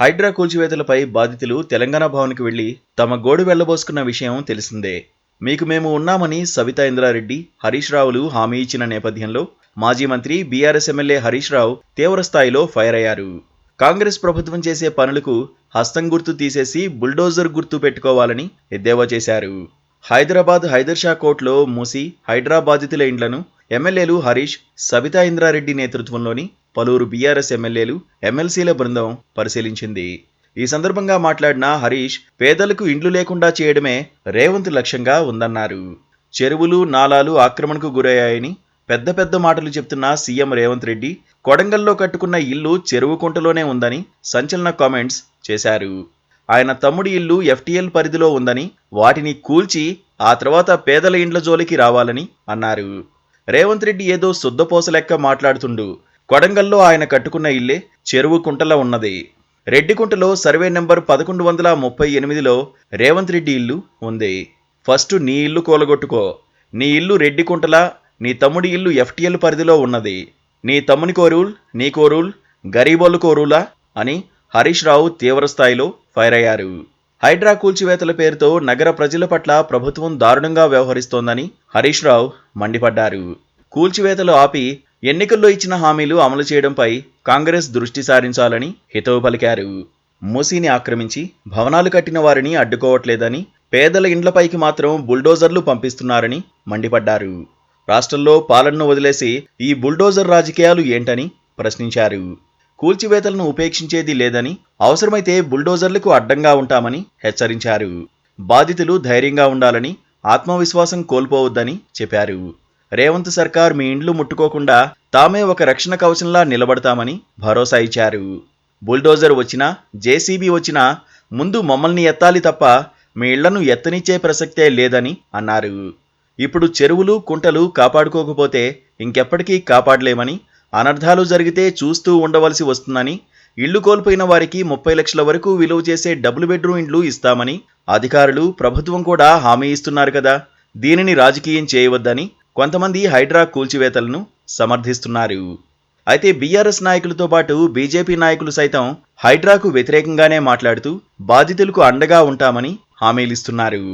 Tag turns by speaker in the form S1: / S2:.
S1: హైడ్రా కూల్చివేతలపై బాధితులు తెలంగాణ భవన్కు వెళ్లి తమ గోడు వెళ్లబోసుకున్న విషయం తెలిసిందే. మీకు మేము ఉన్నామని సబితా ఇంద్రారెడ్డి, హరీష్ రావులు హామీ ఇచ్చిన నేపథ్యంలో మాజీ మంత్రి బీఆర్ఎస్ ఎమ్మెల్యే హరీష్ రావు తీవ్రస్థాయిలో ఫైర్ అయ్యారు. కాంగ్రెస్ ప్రభుత్వం చేసే పనులకు హస్తం గుర్తు తీసేసి బుల్డోజర్ గుర్తు పెట్టుకోవాలని ఎద్దేవా చేశారు. హైదరాబాద్ హైదర్షా కోర్టులో మూసి హైడ్రా బాధితుల ఇండ్లను ఎమ్మెల్యేలు హరీష్, సబితా ఇంద్రారెడ్డి నేతృత్వంలోని పలువురు బీఆర్ఎస్ ఎమ్మెల్యేలు, ఎమ్మెల్సీల బృందం పరిశీలించింది. ఈ సందర్భంగా మాట్లాడిన హరీష్, పేదలకు ఇండ్లు లేకుండా చేయడమే రేవంత్ లక్ష్యంగా ఉందన్నారు. చెరువులు, నాలాలు ఆక్రమణకు గురయ్యాయని పెద్ద పెద్ద మాటలు చెప్తున్న సీఎం రేవంత్ రెడ్డి, కొడంగల్లో కట్టుకున్న ఇల్లు చెరువు కుంటలోనే ఉందని సంచలన కామెంట్స్ చేశారు. ఆయన తమ్ముడి ఇల్లు ఎఫ్టీఎల్ పరిధిలో ఉందని, వాటిని కూల్చి ఆ తర్వాత పేదల ఇండ్ల జోలికి రావాలని అన్నారు. రేవంత్ రెడ్డి ఏదో శుద్ధపోస లెక్క మాట్లాడుతుండు. కొడంగల్లో ఆయన కట్టుకున్న ఇల్లే చెరువు కుంటలా ఉన్నది. రెడ్డికుంటలో సర్వే నెంబర్ 1138లో రేవంత్ రెడ్డి ఇల్లు ఉంది. ఫస్ట్ నీ ఇల్లు కూలగొట్టుకో. నీ ఇల్లు రెడ్డికుంటలా, నీ తమ్ముడి ఇల్లు ఎఫ్టీఎల్ పరిధిలో ఉన్నది. నీ తమ్మునికో రూల్, నీకో రూల్, గరీబోళ్ళకో రూలా అని హరీష్ రావు తీవ్రస్థాయిలో ఫైర్ అయ్యారు. హైడ్రా కూల్చివేతల పేరుతో నగర ప్రజల పట్ల ప్రభుత్వం దారుణంగా వ్యవహరిస్తోందని హరీష్ రావు మండిపడ్డారు. కూల్చివేతలు ఆపి ఎన్నికల్లో ఇచ్చిన హామీలు అమలు చేయడంపై కాంగ్రెస్ దృష్టి సారించాలని హితవు పలికారు. మూసీని ఆక్రమించి భవనాలు కట్టిన వారిని అడ్డుకోవట్లేదని, పేదల ఇండ్లపైకి మాత్రం బుల్డోజర్లు పంపిస్తున్నారని మండిపడ్డారు. రాష్ట్రంలో పాలనను వదిలేసి ఈ బుల్డోజర్ రాజకీయాలు ఏంటని ప్రశ్నించారు. కూల్చివేతలను ఉపేక్షించేది లేదని, అవసరమైతే బుల్డోజర్లకు అడ్డంగా ఉంటామని హెచ్చరించారు. బాధితులు ధైర్యంగా ఉండాలని, ఆత్మవిశ్వాసం కోల్పోవద్దని చెప్పారు. రేవంత్ సర్కార్ మీ ఇండ్లు ముట్టుకోకుండా తామే ఒక రక్షణ కవచంలా నిలబడతామని భరోసా ఇచ్చారు. బుల్డోజర్ వచ్చినా, జేసీబీ వచ్చినా ముందు మమ్మల్ని ఎత్తాలి తప్ప మీ ఇళ్లను ఎత్తనిచ్చే ప్రసక్తే లేదని అన్నారు. ఇప్పుడు చెరువులు, కుంటలు కాపాడుకోకపోతే ఇంకెప్పటికీ కాపాడలేమని, అనర్థాలు జరిగితే చూస్తూ ఉండవలసి వస్తుందని, ఇళ్లు కోల్పోయిన వారికి 30 లక్షల వరకు విలువ చేసే డబుల్ బెడ్రూమ్ ఇండ్లు ఇస్తామని అధికారులు, ప్రభుత్వం కూడా హామీ ఇస్తున్నారు కదా, దీనిని రాజకీయం చేయవద్దని కొంతమంది హైడ్రా కూల్చివేతలను సమర్థిస్తున్నారు. అయితే బీఆర్ఎస్ నాయకులతో పాటు బీజేపీ నాయకులు సైతం హైడ్రాకు వ్యతిరేకంగానే మాట్లాడుతూ బాధితులకు అండగా ఉంటామని హామీలిస్తున్నారు.